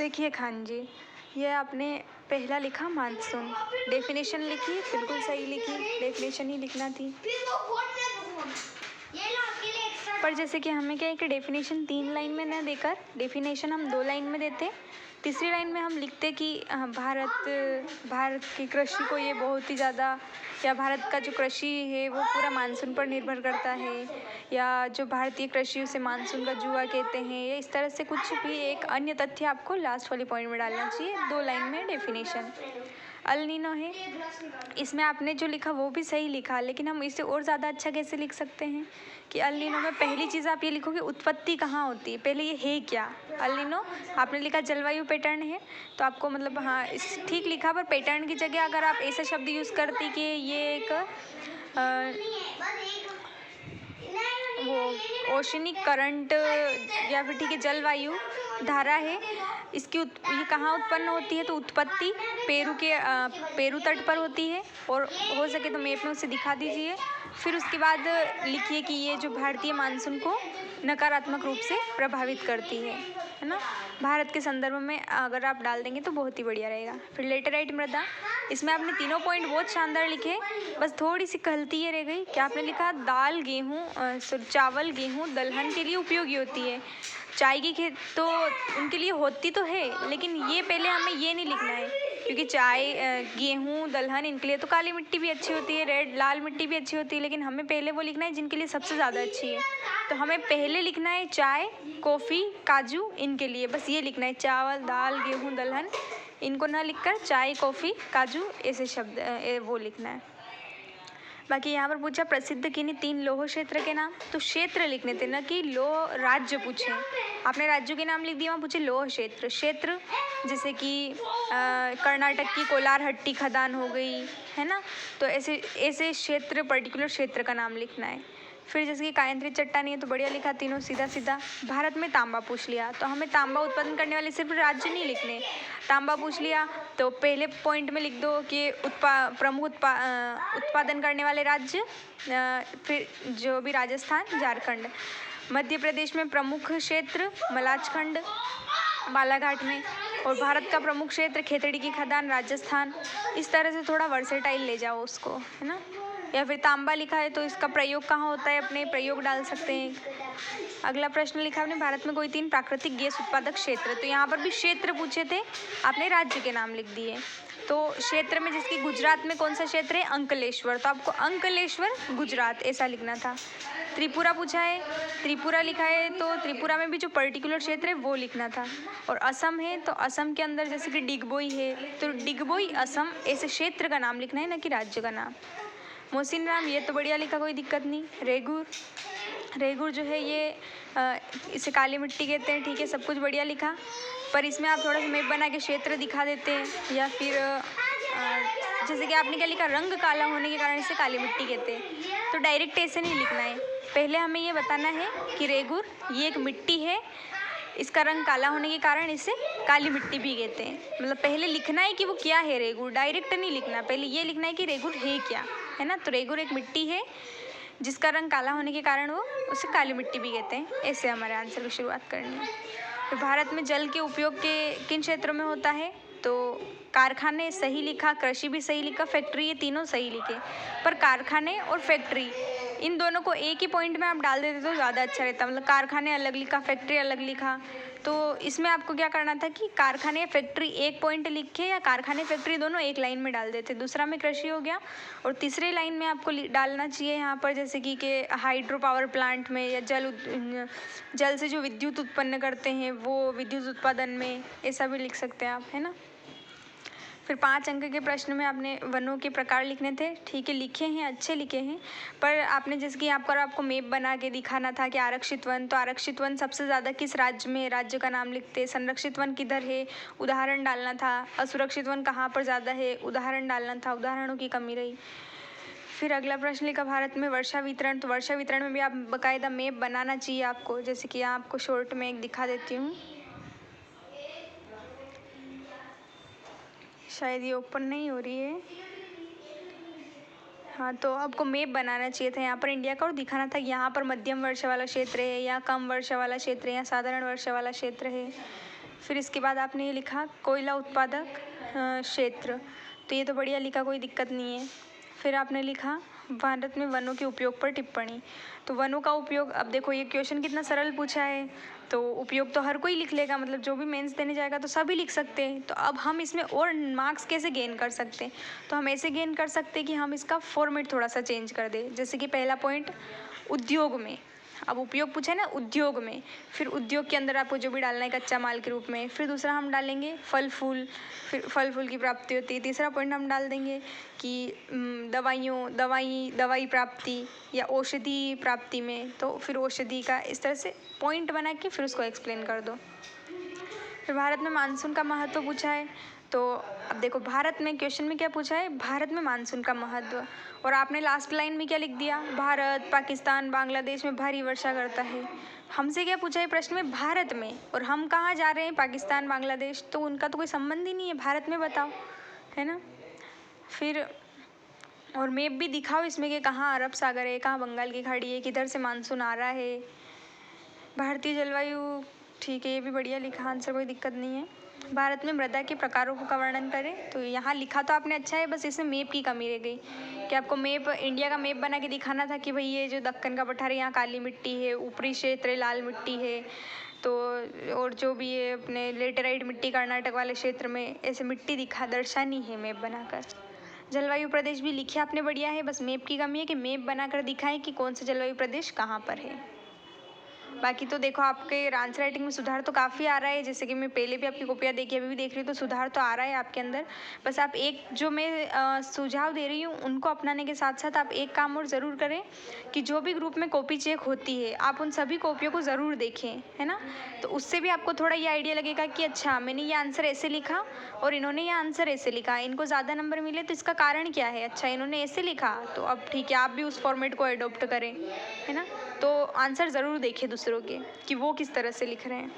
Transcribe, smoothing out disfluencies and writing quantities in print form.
देखिए खान जी, ये आपने पहला लिखा मानसून, डेफिनेशन लिखी, बिल्कुल सही लिखी, डेफिनेशन ही लिखना थी। पर जैसे कि हमें क्या है कि डेफिनेशन 3 लाइन में न देकर डेफिनेशन हम 2 लाइन में देते। तीसरी लाइन में हम लिखते कि भारत की कृषि को ये बहुत ही ज़्यादा, या भारत का जो कृषि है वो पूरा मानसून पर निर्भर करता है, या जो भारतीय कृषि उसे मानसून का जुआ कहते हैं, या इस तरह से कुछ भी एक अन्य तथ्य आपको लास्ट वाली पॉइंट में डालना चाहिए। 2 लाइन में डेफिनेशन। अल नीनो है, इसमें आपने जो लिखा वो भी सही लिखा, लेकिन हम इसे और ज़्यादा अच्छा कैसे लिख सकते हैं कि अल नीनो में पहली चीज़ आप ये लिखोगे उत्पत्ति कहाँ होती है, पहले ये है क्या। अल नीनो आपने लिखा जलवायु पैटर्न है, तो आपको मतलब हाँ इस ठीक लिखा, पर पैटर्न की जगह अगर आप ऐसा शब्द यूज़ करती कि ये एक वो ओशनिक करंट, या फिर ठीक है जलवायु धारा है, ये कहाँ उत्पन्न होती है, तो उत्पत्ति पेरू तट पर होती है, और हो सके तो मैप में उसे दिखा दीजिए। फिर उसके बाद लिखिए कि ये जो भारतीय मानसून को नकारात्मक रूप से प्रभावित करती है ना। भारत के संदर्भ में अगर आप डाल देंगे तो बहुत ही बढ़िया रहेगा। फिर लेटेराइट मृदा, इसमें आपने तीनों पॉइंट बहुत शानदार लिखे, बस थोड़ी सी गलती ये रह गई कि आपने लिखा दाल चावल गेहूँ दलहन के लिए उपयोगी होती है। चाय की खेत तो उनके लिए होती तो है, लेकिन ये पहले हमें ये नहीं लिखना है, क्योंकि चाय गेहूँ दलहन इनके लिए तो काली मिट्टी भी अच्छी होती है, लाल मिट्टी भी अच्छी होती है, लेकिन हमें पहले वो लिखना है जिनके लिए सबसे ज़्यादा अच्छी है। तो हमें पहले लिखना है चाय कॉफ़ी काजू इनके लिए, बस ये लिखना है, चावल दाल गेहूँ दलहन इनको ना लिखकर चाय कॉफ़ी काजू ऐसे शब्द वो लिखना है। बाकी यहाँ पर पूछा प्रसिद्ध किन्हीं 3 लौह क्षेत्र के नाम, तो क्षेत्र लिखने थे ना कि राज्य पूछे। आपने राज्यों के नाम लिख दिया, वहाँ पूछे लौह क्षेत्र जैसे कि कर्नाटक की कोलारहट्टी खदान हो गई है ना, तो ऐसे क्षेत्र पर्टिकुलर क्षेत्र का नाम लिखना है। फिर जैसे कि कायंत्री चट्टानी है तो बढ़िया लिखा तीनों सीधा सीधा। भारत में तांबा पूछ लिया, तो हमें तांबा उत्पादन करने वाले सिर्फ राज्य नहीं लिखने, तांबा पूछ लिया तो पहले पॉइंट में लिख दो कि प्रमुख उत्पादन करने वाले राज्य, फिर जो भी राजस्थान झारखंड। मध्य प्रदेश में प्रमुख क्षेत्र मलाजखंड बालाघाट में, और भारत का प्रमुख क्षेत्र खेतड़ी की खदान राजस्थान। इस तरह से थोड़ा वर्सेटाइल ले जाओ उसको, है ना। या फिर तांबा लिखा है तो इसका प्रयोग कहाँ होता है, अपने प्रयोग डाल सकते हैं। अगला प्रश्न लिखा आपने भारत में कोई 3 प्राकृतिक गैस उत्पादक क्षेत्र, तो यहाँ पर भी क्षेत्र पूछे थे, आपने राज्य के नाम लिख दिए। तो क्षेत्र में जिसकी गुजरात में कौन सा क्षेत्र है, अंकलेश्वर, तो आपको अंकलेश्वर गुजरात ऐसा लिखना था। त्रिपुरा पूछा है, त्रिपुरा लिखा है तो त्रिपुरा में भी जो पर्टिकुलर क्षेत्र है वो लिखना था। और असम है तो असम के अंदर जैसे कि डिगबोई है तो डिगबोई असम ऐसे क्षेत्र का नाम लिखना है, ना कि राज्य का नाम। मोहसिन राम, ये तो बढ़िया लिखा, कोई दिक्कत नहीं। रेगुर जो है ये इसे काली मिट्टी कहते हैं, ठीक है, सब कुछ बढ़िया लिखा, पर इसमें आप थोड़ा सा मैप बना के क्षेत्र दिखा देते हैं, या फिर जैसे कि आपने क्या लिखा, रंग काला होने के कारण इसे काली मिट्टी कहते हैं, तो डायरेक्ट ऐसे नहीं लिखना है। पहले हमें ये बताना है कि रेगुर ये एक मिट्टी है, इसका रंग काला होने के कारण इसे काली मिट्टी भी कहते हैं। मतलब पहले लिखना है कि वो क्या है रेगुर, डायरेक्ट नहीं लिखना, पहले ये लिखना है कि रेगुर है क्या, है ना। तो रेगुर एक मिट्टी है जिसका रंग काला होने के कारण वो उसे काली मिट्टी भी कहते हैं। ऐसे हमारे आंसर की शुरुआत करनी है। तो भारत में जल के उपयोग के किन क्षेत्रों में होता है, तो कारखाने सही लिखा, कृषि भी सही लिखा, फैक्ट्री, ये तीनों सही लिखे, पर कारखाने और फैक्ट्री इन दोनों को एक ही पॉइंट में आप डाल देते तो ज़्यादा अच्छा रहता। मतलब कारखाने अलग लिखा, फैक्ट्री अलग लिखा, तो इसमें आपको क्या करना था कि कारखाने या फैक्ट्री एक पॉइंट लिखे, या कारखाने फैक्ट्री दोनों एक लाइन में डाल देते। दूसरा में कृषि हो गया, और तीसरे लाइन में आपको डालना चाहिए यहाँ पर जैसे कि हाइड्रो पावर प्लांट में, या जल से जो विद्युत उत्पन्न करते हैं वो विद्युत उत्पादन में, ऐसा भी लिख सकते हैं आप, है ना। फिर 5 अंक के प्रश्न में आपने वनों के प्रकार लिखने थे, ठीक है, लिखे हैं, अच्छे लिखे हैं, पर आपने जैसे कि यहाँ पर आपको मैप बना के दिखाना था कि आरक्षित वन, तो आरक्षित वन सबसे ज़्यादा किस राज्य में, राज्य का नाम लिखते। संरक्षित वन किधर है, उदाहरण डालना था। असुरक्षित वन कहाँ पर ज़्यादा है, उदाहरण डालना था, उदाहरणों की कमी रही। फिर अगला प्रश्न लिखा भारत में वर्षा वितरण, तो वर्षा वितरण में भी आप बाकायदा मैप बनाना चाहिए आपको, जैसे कि यहाँ आपको शॉर्ट में एक दिखा देती हूँ, शायद ये ओपन नहीं हो रही है। हाँ, तो आपको मैप बनाना चाहिए था यहाँ पर इंडिया का, और दिखाना था यहाँ पर मध्यम वर्षा वाला क्षेत्र है, या कम वर्षा वाला क्षेत्र है, या साधारण वर्षा वाला क्षेत्र है। फिर इसके बाद आपने ये लिखा कोयला उत्पादक क्षेत्र, तो ये तो बढ़िया लिखा, कोई दिक्कत नहीं है। फिर आपने लिखा भारत में वनों के उपयोग पर टिप्पणी, तो वनों का उपयोग, अब देखो ये क्वेश्चन कितना सरल पूछा है, तो उपयोग तो हर कोई लिख लेगा, मतलब जो भी मेंस देने जाएगा तो सभी लिख सकते हैं। तो अब हम इसमें और मार्क्स कैसे गेन कर सकते हैं, तो हम ऐसे गेन कर सकते हैं कि हम इसका फॉर्मेट थोड़ा सा चेंज कर दें। जैसे कि पहला पॉइंट उद्योग में, अब उपयोग पूछा है ना उद्योग में, फिर उद्योग के अंदर आपको जो भी डालना है कच्चा माल के रूप में। फिर दूसरा हम डालेंगे फल फूल, फिर फल फूल की प्राप्ति होती है। तीसरा पॉइंट हम डाल देंगे कि दवाई प्राप्ति या औषधि प्राप्ति में, तो फिर औषधि का इस तरह से पॉइंट बना के फिर उसको एक्सप्लेन कर दो। फिर भारत में मानसून का महत्व पूछा है, तो अब देखो भारत में क्वेश्चन में क्या पूछा है, भारत में मानसून का महत्व, और आपने लास्ट लाइन में क्या लिख दिया, भारत पाकिस्तान बांग्लादेश में भारी वर्षा करता है। हमसे क्या पूछा है प्रश्न में, भारत में, और हम कहाँ जा रहे हैं, पाकिस्तान बांग्लादेश, तो उनका तो कोई संबंध ही नहीं है, भारत में बताओ, है ना। फिर और मैप भी दिखाओ इसमें कि कहाँ अरब सागर है, कहाँ बंगाल की खाड़ी है, किधर से मानसून आ रहा है। भारतीय जलवायु, ठीक है, ये भी बढ़िया लिखा आंसर, कोई दिक्कत नहीं है। भारत में मृदा के प्रकारों का वर्णन करें, तो यहाँ लिखा तो आपने अच्छा है, बस इसमें मैप की कमी रह गई कि आपको मैप, इंडिया का मैप बना के दिखाना था कि भाई ये जो दक्कन का पठार है यहाँ काली मिट्टी है, ऊपरी क्षेत्र लाल मिट्टी है, तो और जो भी है अपने लेटेराइट मिट्टी कर्नाटक वाले क्षेत्र में, ऐसे मिट्टी दर्शानी है मैप बनाकर। जलवायु प्रदेश भी लिखे आपने बढ़िया है, बस मैप की कमी है कि मैप बनाकर दिखाएं कि कौन सा जलवायु प्रदेश कहाँ पर है। बाकी तो देखो आपके आंसर राइटिंग में सुधार तो काफ़ी आ रहा है, जैसे कि मैं पहले भी आपकी कॉपियाँ देखी, अभी भी देख रही हूँ, तो सुधार तो आ रहा है आपके अंदर। बस आप एक जो मैं सुझाव दे रही हूँ उनको अपनाने के साथ साथ आप एक काम और ज़रूर करें कि जो भी ग्रुप में कॉपी चेक होती है आप उन सभी कॉपियों को ज़रूर देखें, है ना। तो उससे भी आपको थोड़ा ये आइडिया लगेगा कि अच्छा मैंने ये आंसर ऐसे लिखा और इन्होंने ये आंसर ऐसे लिखा, इनको ज़्यादा नंबर मिले तो इसका कारण क्या है, अच्छा इन्होंने ऐसे लिखा, तो अब ठीक है आप भी उस फॉर्मेट को एडोप्ट करें, है ना। तो आंसर ज़रूर देखें दूसरों के कि वो किस तरह से लिख रहे हैं।